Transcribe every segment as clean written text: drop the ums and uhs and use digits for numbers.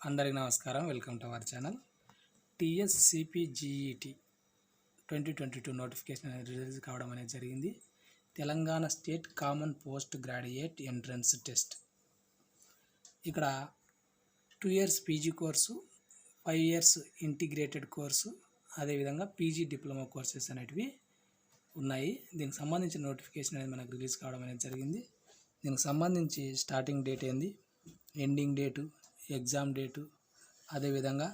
అందరికీ నమస్కారం. Welcome to our channel. TSCPGET 2022 notification అనేది రిలీజ్ కావడం అనేది జరిగింది. Telangana state common post graduate entrance test. ఇక్కడ 2 years PG course, 5 years integrated course, అదేవిధంగా పీజీ డిప్లొమా కోర్సెస్ అనేటివి ఉన్నాయి. దీనికి సంబంధించిన నోటిఫికేషన్ అనేది మనకు రిలీజ్ కావడం అనేది జరిగింది. దీనికి సంబంధించి స్టార్టింగ్ డేట్ ఏంది, ఎండింగ్ డేటు, ఎగ్జామ్ డేటు, అదేవిధంగా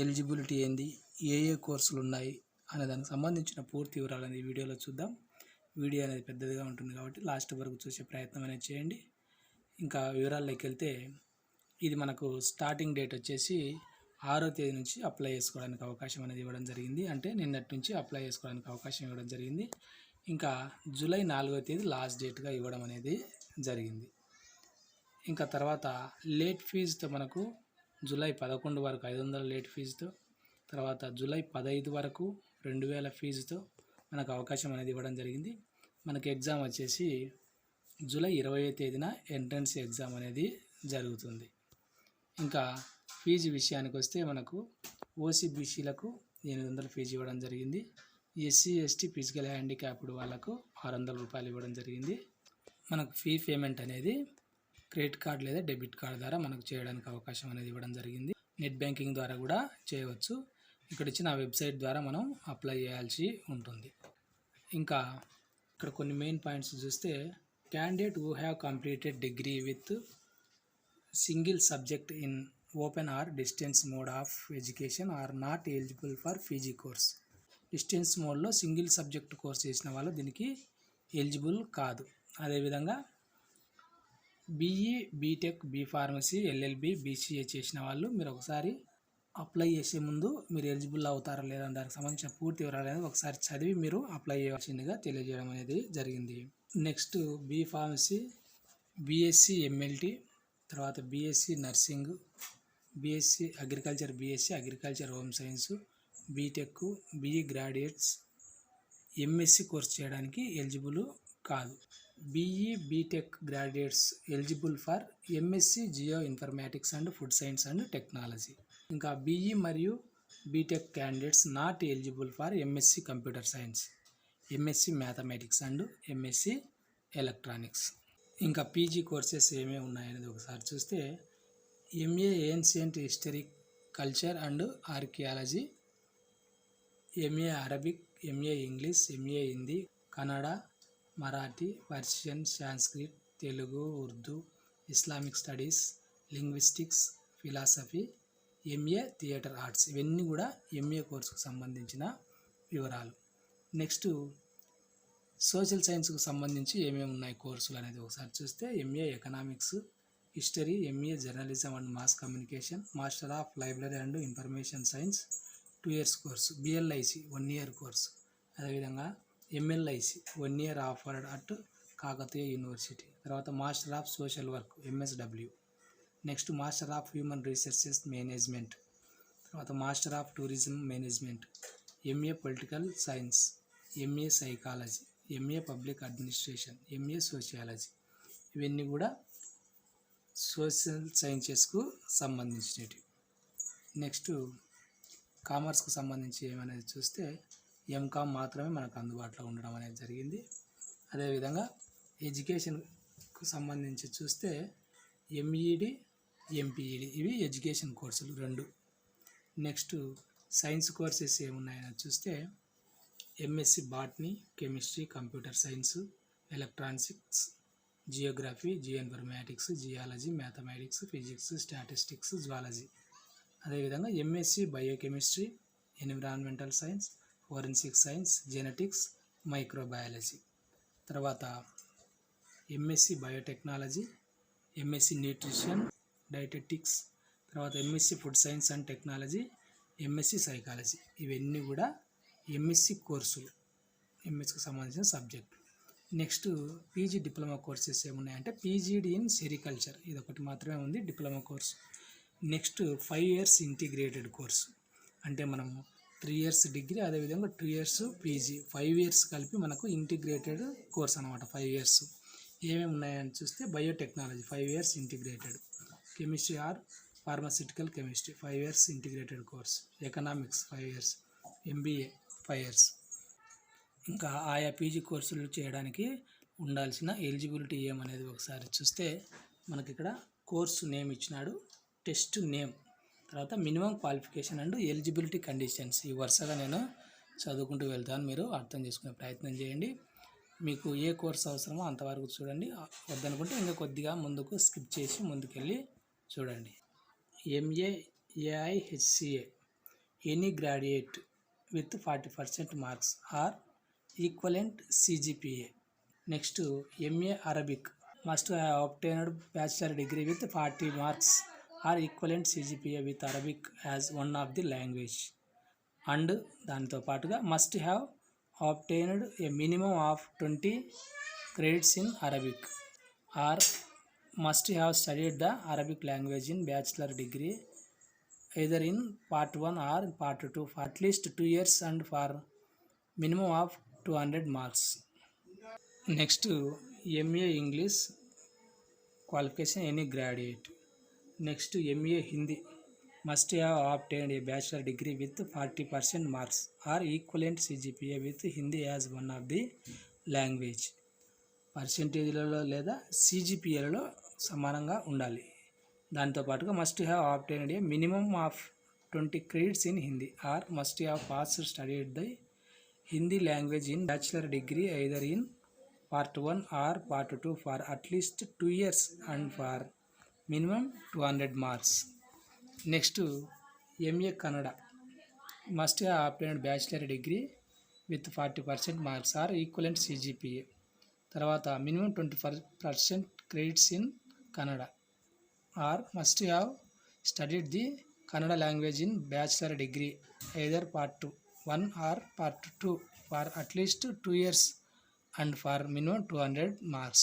ఎలిజిబిలిటీ ఏంది, ఏ కోర్సులు ఉన్నాయి అనే దానికి సంబంధించిన పూర్తి వివరాలు అనేది వీడియోలో చూద్దాం. వీడియో అనేది పెద్దదిగా ఉంటుంది కాబట్టి లాస్ట్ వరకు చూసే ప్రయత్నం అనేది చేయండి. ఇంకా వివరాల్లోకి వెళ్తే, ఇది మనకు స్టార్టింగ్ డేట్ వచ్చేసి 6వ తేదీ నుంచి అప్లై చేసుకోవడానికి అవకాశం అనేది ఇవ్వడం జరిగింది. అంటే నిన్నటి నుంచి అప్లై చేసుకోవడానికి అవకాశం ఇవ్వడం జరిగింది. ఇంకా జూలై 4వ తేదీ లాస్ట్ డేట్గా ఇవ్వడం అనేది జరిగింది. ఇంకా తర్వాత లేట్ ఫీజుతో మనకు జూలై 11 వరకు 500 లేట్ ఫీజుతో, తర్వాత జూలై 15 వరకు 2000 ఫీజుతో మనకు అవకాశం అనేది ఇవ్వడం జరిగింది. మనకి ఎగ్జామ్ వచ్చేసి జూలై 20వ తేదీన ఎంట్రన్స్ ఎగ్జామ్ అనేది జరుగుతుంది. ఇంకా ఫీజు విషయానికి వస్తే మనకు ఓసీబీసీలకు 800 ఫీజు ఇవ్వడం జరిగింది. ఎస్సీ ఎస్టీ ఫిజికల్ హ్యాండిక్యాప్డ్ వాళ్ళకు 600 రూపాయలు ఇవ్వడం జరిగింది. మనకు ఫీ పేమెంట్ అనేది క్రెడిట్ కార్డ్ లేదా డెబిట్ కార్డ్ ద్వారా మనకు చేయడానికి అవకాశం అనేది ఇవ్వడం జరిగింది. నెట్ బ్యాంకింగ్ ద్వారా కూడా చేయవచ్చు. ఇక్కడ ఇచ్చిన వెబ్సైట్ ద్వారా మనం అప్లై చేయాల్సి ఉంటుంది. ఇంకా ఇక్కడ కొన్ని మెయిన్ పాయింట్స్ చూస్తే, candidate who have completed degree with single subject in open or distance mode of education are not eligible for PG course. Distance మోడ్లో సింగిల్ సబ్జెక్ట్ కోర్స్ చేసిన వాళ్ళు దీనికి ఎలిజిబుల్ కాదు. అదేవిధంగా BE, BTech, B Pharmacy, LLB, BCA చేసిన వాళ్ళు మీరు ఒకసారి అప్లై చేసే ముందు మీరు ఎలిజిబుల్ అవుతారా లేదా దానికి సంబంధించిన పూర్తి వివరాలు అనేది ఒకసారి చదివి మీరు అప్లై చేయాల్సిందిగా తెలియజేయడం అనేది జరిగింది. నెక్స్ట్ బీఫార్మసీ, బీఎస్సీ ఎంఎల్టీ, తర్వాత BSc nursing, BSc agriculture, BSc agriculture home science, BTech, BE graduates MSc course చేయడానికి ఎలిజిబుల్ కాదు. BE, BTech graduates eligible for MSc geo informatics and food science and technology. ఇంకా BE మరియు BTech candidates not eligible for MSc computer science, MSc mathematics and MSc electronics. ఇంకా PG courses ఏమేమి ఉన్నాయనేది ఒకసారి చూస్తే, MA ancient history, culture and archaeology, MA Arabic, MA English, MA Hindi, Kannada, Marathi, Persian, Sanskrit, Telugu, Urdu, Islamic studies, linguistics, philosophy, MA theatre arts. ఇవన్నీ కూడా MA కోర్సుకు సంబంధించిన వివరాలు. నెక్స్ట్ సోషల్ సైన్స్కు సంబంధించి ఏమేమి ఉన్నాయి కోర్సులు అనేది ఒకసారి చూస్తే, MA economics, history, MA journalism and mass communication, master of library and information science 2 years course, BLIC 1 year course, అదేవిధంగా MLIC 1 year offered at Kakatiya university. తర్వాత master of social work MSW. Next master of human resources management, తర్వాత master of tourism management, MA political science, MA psychology, MA public administration, MA sociology. ఇవన్నీ కూడా social సైన్సెస్కు సంబంధించినవి. Next కామర్స్కు సంబంధించి ఏమనేది చూస్తే, MCom మాత్రమే మనకు అందుబాటులో ఉండడం అనేది జరిగింది. అదేవిధంగా ఎడ్యుకేషన్కు సంబంధించి చూస్తే ఎంఈడి, ఎంపీఈడి ఇవి ఎడ్యుకేషన్ కోర్సులు 2. నెక్స్ట్ సైన్స్ కోర్సెస్ ఏమున్నాయని చూస్తే, MSc botany, chemistry, computer science, electronics, geography, geo informatics, geology, mathematics, physics, statistics, zoology. అదేవిధంగా MSc biochemistry, environmental science, forensic science, genetics, microbiology. తర్వాత MSc biotechnology, MSc nutrition dietetics, తర్వాత MSc food science and technology, MSc psychology. ఇవన్నీ కూడా MSc కోర్సులు, ఎంఎస్సికి సంబంధించిన subject. Next PG diploma courses ఏమున్నాయంటే, PGD in sericulture ఇది ఒకటి మాత్రమే ఉంది diploma course. Next 5 years integrated course, అంటే మనము 3 years డిగ్రీ, అదేవిధంగా 2 years పీజీ, 5 years కలిపి మనకు ఇంటిగ్రేటెడ్ కోర్స్ అనమాట. 5 years ఏమేమి ఉన్నాయని చూస్తే, biotechnology 5 years integrated, chemistry or pharmaceutical chemistry 5 years integrated course, economics 5 years, MBA 5 years. ఇంకా ఆయా పీజీ కోర్సులు చేయడానికి ఉండాల్సిన ఎలిజిబిలిటీ ఏమనేది ఒకసారి చూస్తే మనకి ఇక్కడ కోర్సు నేమ్ ఇచ్చినాడు, టెస్ట్ నేమ్, తర్వాత minimum qualification and eligibility conditions. ఈ వరుసగా నేను చదువుకుంటూ వెళ్తాను, మీరు అర్థం చేసుకునే ప్రయత్నం చేయండి. మీకు ఏ కోర్స్ అవసరమో అంతవరకు చూడండి, వద్దనుకుంటే ఇంకా కొద్దిగా ముందుకు స్కిప్ చేసి ముందుకెళ్ళి చూడండి. MA AIHCA any graduate with 40% marks or equivalent CGPA. Next MA Arabic must have obtained bachelor degree with 40 marks or equivalent CGPA with Arabic as one of the language. And దానితో పాటుగా must have obtained a minimum of 20 credits in Arabic or must have studied the Arabic language in bachelor degree either in part 1 or part 2 for at least 2 years and for minimum of 200 marks. Next, MA English qualification any graduate. Next, MA Hindi must have obtained a bachelor degree with 40% marks or equivalent CGPA with Hindi as one of the language. పర్సెంటేజ్లలో లేదా సిజిపిఏలలో సమానంగా ఉండాలి. దాంతోపాటుగా must have obtained a minimum of 20 credits in Hindi or must have passed studied the Hindi language in bachelor degree either in part 1 or part 2 for at least 2 years and for minimum 200 marks. Next, MA Kannada must have obtained bachelor degree with 40% marks or equivalent CGPA. తర్వాత minimum 20% credits in Kannada or must have studied the Kannada language in bachelor degree either part 1 or part 2 for at least 2 years and for minimum 200 marks.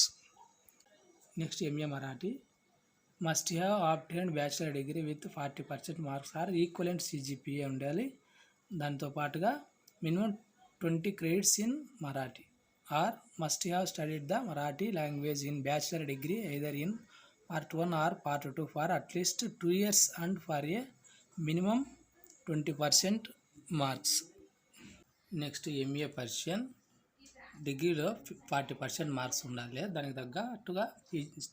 Next, MA Marathi must have obtained bachelor degree with 40% marks or equivalent CGPA ఉండాలి. దాంతో పాటుగా minimum 20 credits in Marathi or must have studied the Marathi language in bachelor degree either in part 1 or part 2 for at least 2 years and for a minimum 20% marks. Next, MA Persian డిగ్రీలో 40% marks ఉండాలి, దానికి తగ్గట్టుగా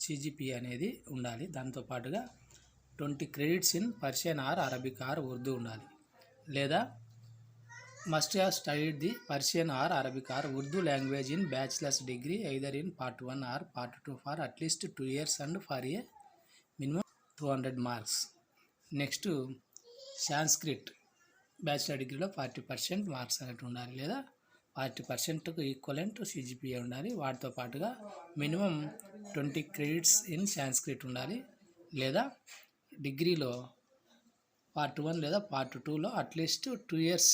CGPA అనేది ఉండాలి. దాంతోపాటుగా 20 credits in Persian or Arabic or Urdu ఉండాలి, లేదా must have studied the Persian or Arabic or Urdu language in bachelors degree either in part 1 or part 2 for at least 2 years and for a minimum 200 marks. Next, Sanskrit bachelor డిగ్రీలో 40% marks అనేవి ఉండాలి, లేదా 40%కు equivalent CGPA ఉండాలి. వాటితో పాటుగా minimum 20 credits in Sanskrit ఉండాలి, లేదా డిగ్రీలో part 1 లేదా part 2లో at least 2 years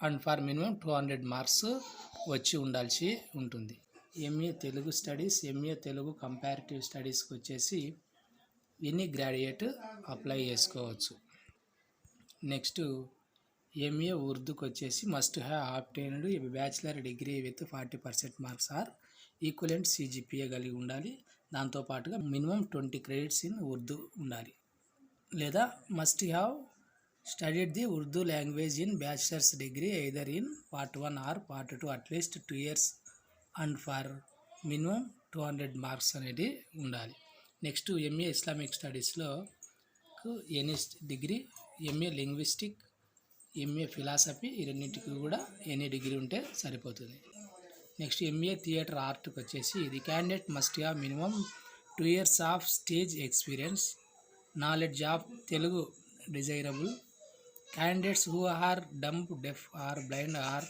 and for minimum 200 marks వచ్చి ఉండాల్సి ఉంటుంది. MA Telugu studies, MA Telugu comparative స్టడీస్కి వచ్చేసి ఎనీ గ్రాడ్యుయేట్ అప్లై చేసుకోవచ్చు. నెక్స్ట్, ఎంఏ ఉర్దూకి వచ్చేసి must have obtained bachelor degree with 40% marks or equivalent CGPA కలిగి ఉండాలి. దాంతోపాటుగా మినిమం 20 క్రెడిట్స్ ఇన్ ఉర్దూ ఉండాలి, లేదా must have studied the Urdu language in bachelors degree either in part 1 or part 2 at least 2 years and for minimum 200 marks అనేది ఉండాలి. Next, MA Islamic స్టడీస్లో any degree, MA linguistic, MA philosophy, ఈ రెండింటికి కూడా any degree ఉంటే సరిపోతుంది. నెక్స్ట్, ఎంఏ థియేటర్ ఆర్ట్కి వచ్చేసి the candidate must have minimum 2 years of stage experience, knowledge of Telugu desirable. Candidates who are dumb, deaf or blind or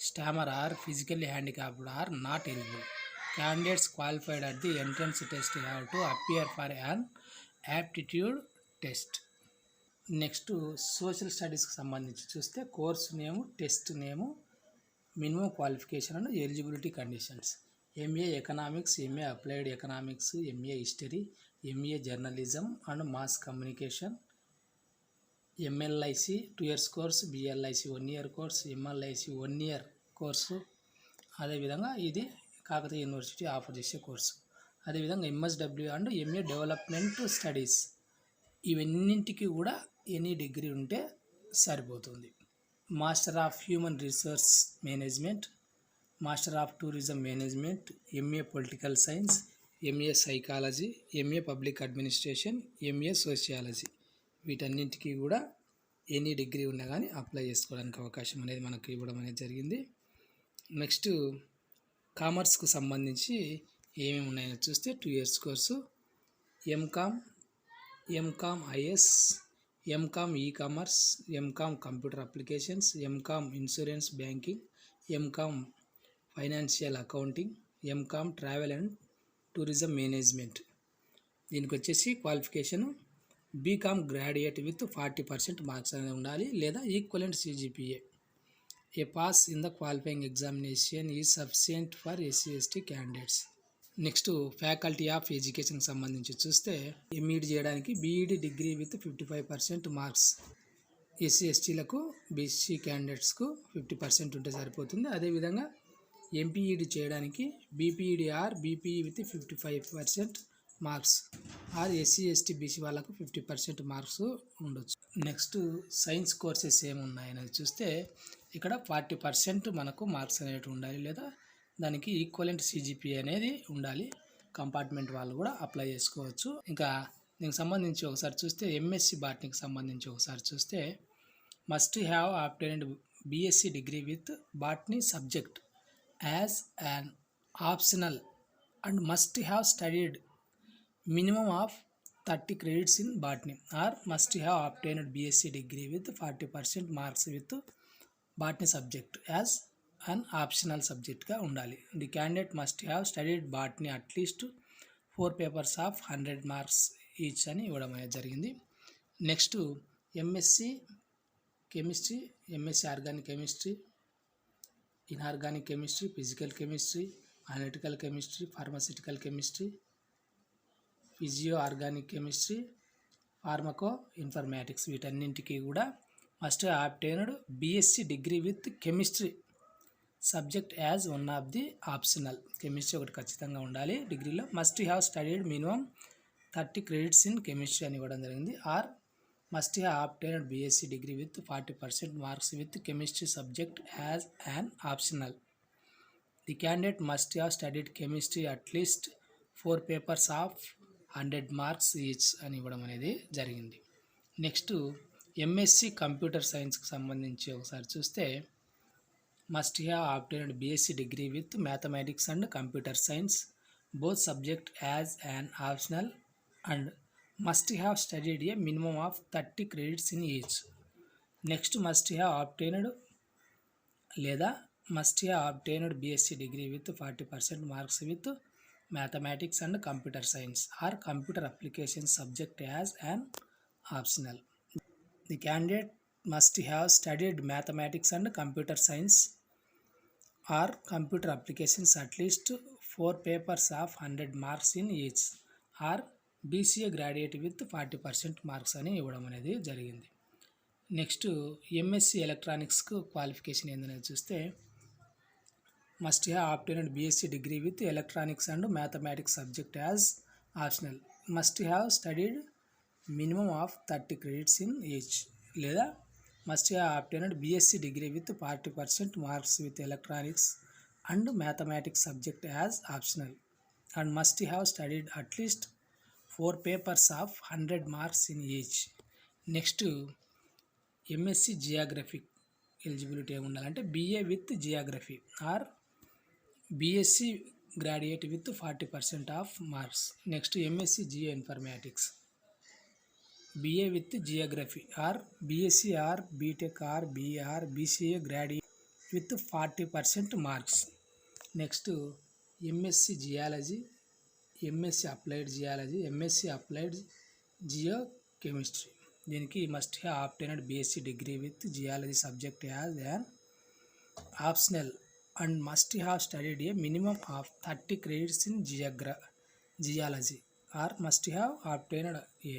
stammer or physically handicapped are not eligible. Candidates qualified at the entrance test have to appear for an aptitude test. Next, social స్టడీస్కి సంబంధించి చూస్తే course name, test name, minimum qualification and eligibility conditions. MA economics, MA applied economics, MA history, MA journalism and mass communication, MLIC 2 years course, BLIC 1 year course, MLIC 1 year course. అదేవిధంగా ఇది Kakatiya university offer చేసే course. అదేవిధంగా MSW and MA development studies, ఇవన్నింటికి కూడా any degree ఉంటే సరిపోతుంది. Master of human resource management, master of tourism management, MA political science, MA psychology, MA public administration, MA sociology, వీటన్నింటికి కూడా ఎనీ డిగ్రీ ఉన్నా కానీ అప్లై చేసుకోవడానికి అవకాశం అనేది మనకు ఇవ్వడం అనేది జరిగింది. నెక్స్ట్ కామర్స్కు సంబంధించి ఏమేమి ఉన్నాయో చూస్తే 2 years course, MCom IS, MCom ecommerce, MCom computer applications, MCom insurance banking, MCom financial accounting, MCom travel and tourism management. దీనికి వచ్చేసి qualification BCom graduate with 40% marks అనేది ఉండాలి, లేదా equivalent CGPA. A pass in the qualifying examination is sufficient for SC/ST candidates. Next faculty of ఎడ్యుకేషన్కి సంబంధించి చూస్తే MEd చేయడానికి BEd degree with 55% marks, SC/STలకు BC క్యాండిడేట్స్కు 50% ఉంటే సరిపోతుంది. అదేవిధంగా ఎంపీఈడి చేయడానికి BPEd are BPE with 55% marks, or SC/ST BC వాళ్ళకు 50% మార్క్స్ ఉండొచ్చు. నెక్స్ట్ సైన్స్ కోర్సెస్ ఏమున్నాయనేది చూస్తే ఇక్కడ 40% మనకు మార్క్స్ అనేవి ఉండాలి, లేదా దానికి ఈక్వలెంట్ CGPA అనేది ఉండాలి. కంపార్ట్మెంట్ వాళ్ళు కూడా అప్లై చేసుకోవచ్చు. ఇంకా దీనికి సంబంధించి ఒకసారి చూస్తే MSc బాటనీకి సంబంధించి ఒకసారి చూస్తే must have obtained BSc degree with botany subject as an optional and must have studied minimum of 30 credits in botany, or must have obtained BSc degree with 40% marks with botany subject as an optional subject గా ఉండాలి. The candidate must have studied botany at least 4 papers of 100 marks each అని ఇవ్వడం అనేది జరిగింది. Next MSc chemistry, MSc organic chemistry, inorganic chemistry, physical chemistry, analytical chemistry, pharmaceutical chemistry, physio organic chemistry, pharmaco informatics, వీటన్నింటికి కూడా must obtained BSc degree with chemistry subject as one of the optional. Chemistry ఒకటి ఖచ్చితంగా ఉండాలి డిగ్రీలో. Must have studied minimum 30 credits in chemistry అని ఇవ్వడం జరిగింది. Or must have obtained BSc degree with 40% marks with chemistry subject as an optional. The candidate must have studied chemistry at least 4 papers of 100 marks each అని ఇవ్వడం అనేది జరిగింది. Next MSc computer సైన్స్కి సంబంధించి ఒకసారి చూస్తే must have obtained BSc degree with mathematics and computer science both subject as an optional and must have studied a minimum of 30 credits in each. Next must have obtained లేదా must have obtained BSc degree with 40% marks with mathematics and computer science or computer application subject as an optional. The candidate must have studied mathematics and computer science or computer applications at least 4 papers of 100 marks in each, or BCA graduate with 40% marks అని ఇవ్వడం అనేది జరిగింది. Next MSc ఎలక్ట్రానిక్స్కు qualification ఏందనేది చూస్తే must have obtained BSc degree with electronics and mathematics subject as optional. Must have studied minimum of 30 credits in each, లేదా must have obtained BSc degree with 40% marks with electronics and mathematics subject as optional, and must have studied at least 4 papers of 100 marks in each. Next MSc geography eligibility ఏముండాలంటే BA with geography or BSc graduate with 40% of marks. Next MSc Geo Informatics, BA with Geography or BSc or BTech or BA or BCA graduate with 40% marks. Next MSc Geology, MSc Applied Geology, MSc Applied Geochemistry. దీనికి must have obtained BSc degree with Geology subject as an optional and must have studied a minimum of 30 credits in geology, or must have obtained a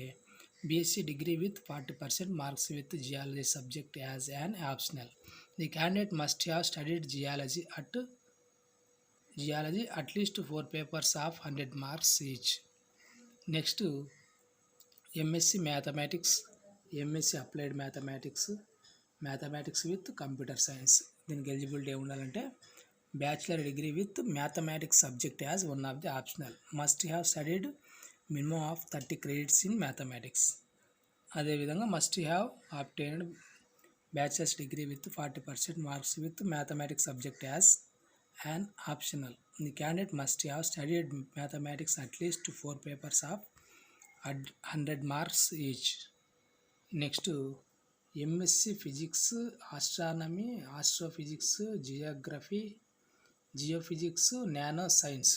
BSc degree with 40% marks with geology subject as an optional. The candidate must have studied geology at least 4 papers of 100 marks each. Next MSc mathematics, MSc applied mathematics, mathematics with computer science. దీనికి eligibility ఏమి ఉండాలంటే bachelor degree with mathematics subject as one of the optional, must have studied minimum of 30 credits in mathematics. అదేవిధంగా must have obtained bachelors degree with 40% marks with mathematics subject as an optional. The candidate must have studied mathematics at least 4 papers of 100 marks each. Next, MSc Physics, Astronomy, Astrophysics, Geography, Geophysics, Nano Science.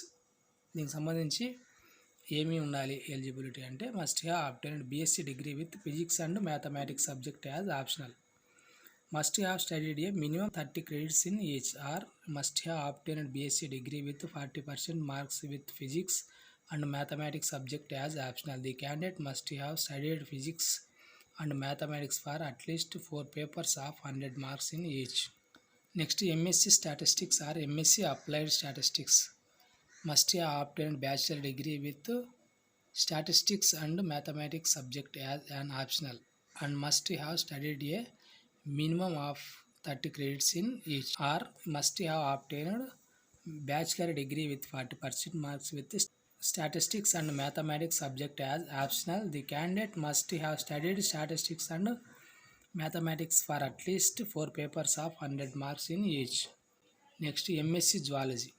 దీనికి సంబంధించి ఏమి ఉండాలి eligibility అంటే must have obtained BSc degree with physics and mathematics subject as optional, must have studied a minimum 30 credits in each, or must have obtained BSc degree with 40% marks with physics and mathematics subject as optional. The candidate must have studied physics and mathematics for at least 4 papers of 100 marks in each. Next, MSc Statistics or MSc Applied Statistics must have obtained bachelor degree with statistics and mathematics subject as an optional and must have studied a minimum of 30 credits in each, or must have obtained bachelor degree with 40% marks with statistics and mathematics subject as optional. The candidate must have studied statistics and mathematics for at least 4 papers of 100 marks in each. Next, MSc Zoology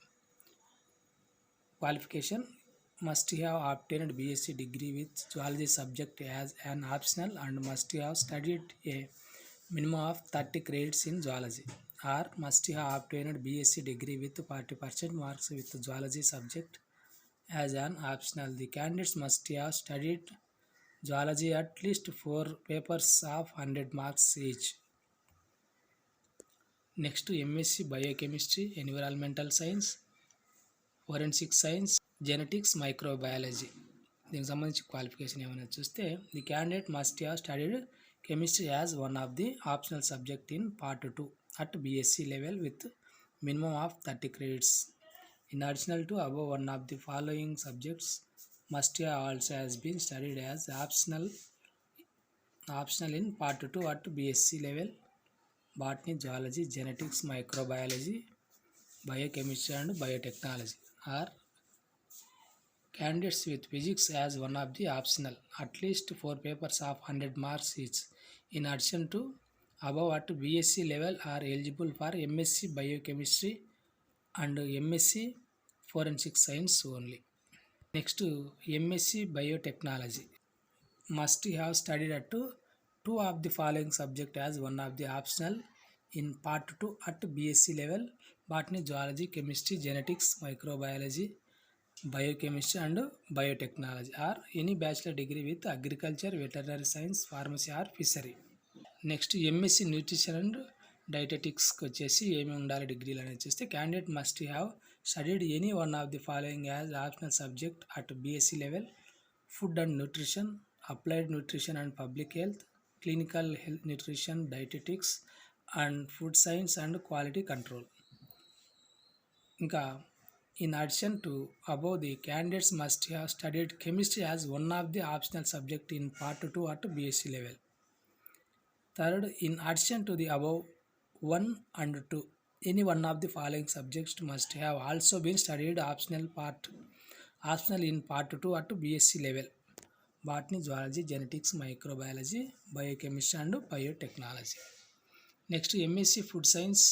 qualification must have obtained BSc degree with zoology subject as an optional and must have studied a minimum of 30 credits in zoology, or must have obtained BSc degree with 40% marks with zoology subject as an optional. The candidates must have studied zoology at least 4 papers of 100 marks each. Next, MSc Biochemistry, Environmental Science, Forensic Science, Genetics, Microbiology. దీనికి సంబంధించి qualification ఏమైనా చూస్తే the candidate must have studied chemistry as one of the optional subject in part 2 at BSc level with minimum of 30 credits. In addition to above, one of the following subjects must have also has been studied as optional in part 2 at BSc level: botany, zoology, genetics, microbiology, biochemistry and biotechnology. Or candidates with physics as one of the optional, at least 4 papers of 100 marks each. In addition to above, at BSc level are eligible for MSc Biochemistry and MSc Forensic Science only. Next, MSc Biotechnology must have studied at 2 of the following subject as one of the optional in part 2 at BSc level: botany, zoology, chemistry, genetics, microbiology, biochemistry and biotechnology, or any bachelor degree with agriculture, veterinary science, pharmacy or fishery. Next MSc nutrition and డైటెటిక్స్కి వచ్చేసి ఏమి ఉండాలి డిగ్రీలు అనేది చూస్తే candidate must have studied any one of the following as optional subject at BSc level: food and nutrition, applied nutrition and public health, clinical health nutrition, dietetics and food science and quality control. ఇంకా in addition to above, the candidates must have studied chemistry as one of the optional subject in part 2 at BSc level. Third, in addition to the above 1 and 2, any one of the following subjects must have also been studied optional in part 2 at BSc level: botany, zoology, genetics, microbiology, biochemistry and biotechnology. Next, MSc Food Science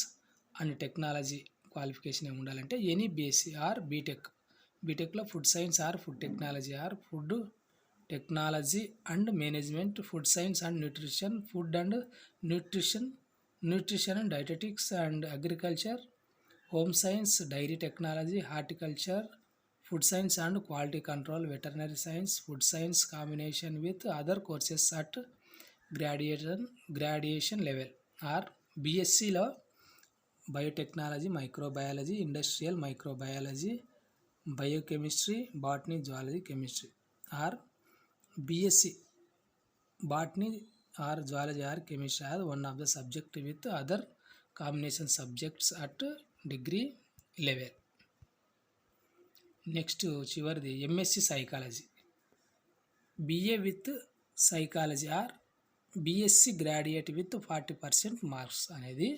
and Technology qualification ఏమి ఉండాలంటే any BSc or బీటెక్లో food science or food technology or food technology and management, food science and nutrition, food and nutrition and dietetics and agriculture, home science, dairy technology, horticulture, food science and quality control, veterinary science, food science combination with other courses at graduation level. Or BScలో biotechnology, microbiology, industrial microbiology, biochemistry, botany, zoology, chemistry. Or BSc botany or zoology or chemistry or one of the subject with other combination subjects at degree level. Next చివరిది MSc psychology. BA with psychology or BSc graduate with 40% marks అనేది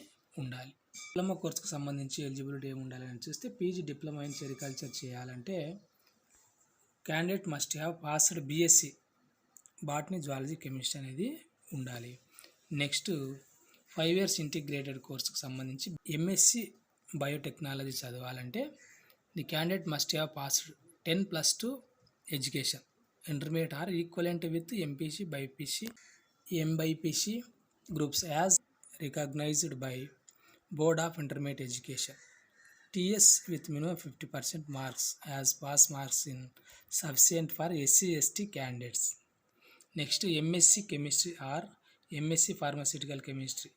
ఉండాలి. Diploma కోర్సుకు సంబంధించి eligibility ఏమి ఉండాలని చూస్తే PG diploma in sericulture చేయాలంటే candidate must have passed BSc botany zoology chemistry అనేది ఉండాలి. నెక్స్ట్ 5 years ఇంటిగ్రేటెడ్ కోర్సుకు సంబంధించి ఎంఎస్సి బయోటెక్నాలజీ చదవాలంటే the candidate must have passed 10+2 education intermediate or equivalent with MPC BiPC MBiPC groups as recognised by board of intermediate education. TS with minimum 50% marks as pass marks in sufficient for SC/ST candidates. Next MSc chemistry or MSc pharmaceutical chemistry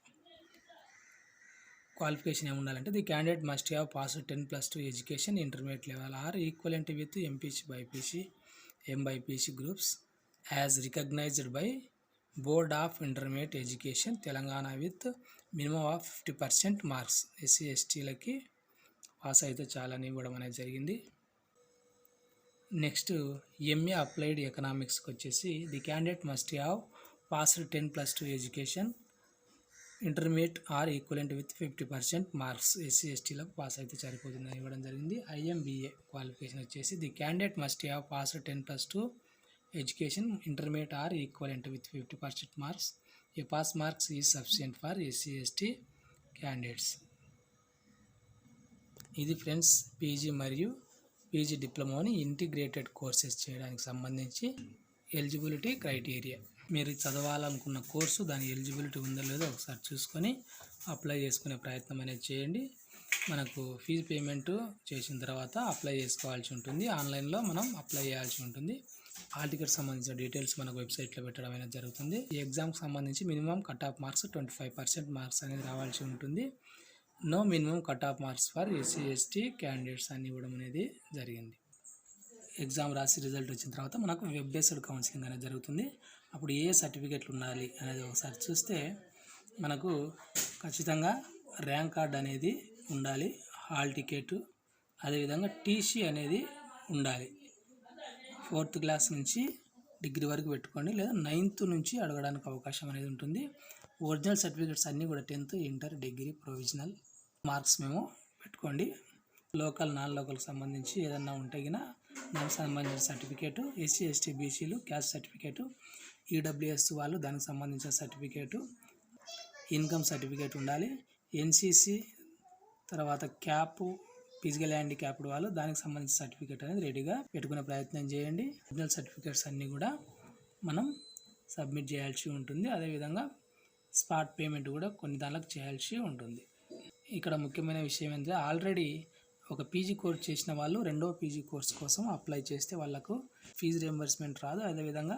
qualification ఏమి ఉండాలంటే the candidate must have passed 10+2 education intermediate level or equivalent with MPC BiPC MBiPC groups as recognised by board of intermediate education Telangana with minimum of 50% marks. SC/STలకి pass అయితే చాలని ఇవ్వడం అనేది జరిగింది. Next MA applied ఎకనామిక్స్కి వచ్చేసి the candidate must have passed 10+2 education intermediate or equivalent with 50% marks. SC/STలకు pass అయితే సరిపోతుందని ఇవ్వడం జరిగింది. IMBA క్వాలిఫికేషన్ వచ్చేసి the candidate must have passed 10+2 education intermediate or equivalent with 50% marks. A pass marks is sufficient for SC/ST candidates. ఇది friends PG మరియు PG డిప్లొమాని integrated courses చేయడానికి సంబంధించి ఎలిజిబిలిటీ క్రైటీరియా. మీరు చదవాలనుకున్న కోర్సు దాని ఎలిజిబిలిటీ ఉందో లేదో ఒకసారి చూసుకొని అప్లై చేసుకునే ప్రయత్నం అనేది చేయండి. మనకు ఫీజు పేమెంట్ చేసిన తర్వాత అప్లై చేసుకోవాల్సి ఉంటుంది. ఆన్లైన్లో మనం అప్లై చేయాల్సి ఉంటుంది. హాల్ టికెట్ సంబంధించిన డీటెయిల్స్ మనకు వెబ్సైట్లో పెట్టడం అనేది జరుగుతుంది. ఈ ఎగ్జామ్కి సంబంధించి minimum cut off marks 25% marks అనేది రావాల్సి ఉంటుంది. No minimum cut off marks for SC/ST candidates అని ఇవ్వడం అనేది జరిగింది. ఎగ్జామ్ రాసి రిజల్ట్ వచ్చిన తర్వాత మనకు వెబ్ బేస్డ్ కౌన్సిలింగ్ అనేది జరుగుతుంది. అప్పుడు ఏ సర్టిఫికెట్లు ఉండాలి అనేది ఒకసారి చూస్తే మనకు ఖచ్చితంగా ర్యాంక్ కార్డ్ అనేది ఉండాలి, హాల్ టికెట్, అదేవిధంగా టీసీ అనేది ఉండాలి. 4th క్లాస్ నుంచి డిగ్రీ వరకు పెట్టుకోండి, లేదా 9th నుంచి అడగడానికి అవకాశం అనేది ఉంటుంది. ఒరిజినల్ సర్టిఫికెట్స్ అన్నీ కూడా 10th, inter, degree, provisional marks మేము పెట్టుకోండి. లోకల్ నాన్ లోకల్కి సంబంధించి ఏదన్నా ఉంటే గిన దానికి సంబంధించిన సర్టిఫికేటు, SC/ST బీసీలు క్యాస్ట్ సర్టిఫికేటు, ఈడబ్ల్యూఎస్ వాళ్ళు దానికి సంబంధించిన సర్టిఫికేటు, ఇన్కమ్ సర్టిఫికేట్ ఉండాలి. NCC తర్వాత క్యాప్, ఫిజికల్ హ్యాండిక్యాప్డ్ వాళ్ళు దానికి సంబంధించిన సర్టిఫికేట్ అనేది రెడీగా పెట్టుకునే ప్రయత్నం చేయండి. ఒరిజినల్ సర్టిఫికేట్స్ అన్నీ కూడా మనం సబ్మిట్ చేయాల్సి ఉంటుంది. అదేవిధంగా స్పాట్ పేమెంట్ కూడా కొన్ని దానికి చేయాల్సి ఉంటుంది. ఇక్కడ ముఖ్యమైన విషయం ఏంటంటే ఆల్రెడీ ఒక పీజీ కోర్స్ చేసిన వాళ్ళు రెండవ పీజీ కోర్స్ కోసం అప్లై చేస్తే వాళ్ళకు ఫీజు రియంబర్స్మెంట్ రాదు. అదేవిధంగా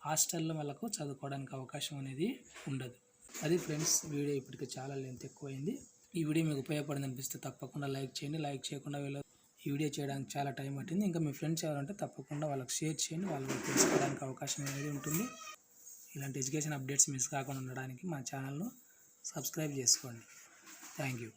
హాస్టల్లో వాళ్ళకు చదువుకోవడానికి అవకాశం అనేది ఉండదు. అది ఫ్రెండ్స్, వీడియో ఇప్పటికి చాలా లెంత్ ఎక్కువైంది. ఈ వీడియో మీకు ఉపయోగపడింది అనిపిస్తే తప్పకుండా లైక్ చేయండి. లైక్ చేయకుండా ఈ వీడియో చేయడానికి చాలా టైం పట్టింది. ఇంకా మీ ఫ్రెండ్స్ ఎవరంటే తప్పకుండా వాళ్ళకి షేర్ చేయండి, వాళ్ళకి తెలుసుకోవడానికి అవకాశం అనేది ఉంటుంది. ఇలాంటి ఎడ్యుకేషన్ అప్డేట్స్ మిస్ కాకుండా ఉండడానికి మా ఛానల్ను సబ్స్క్రైబ్ చేసుకోండి. Thank you.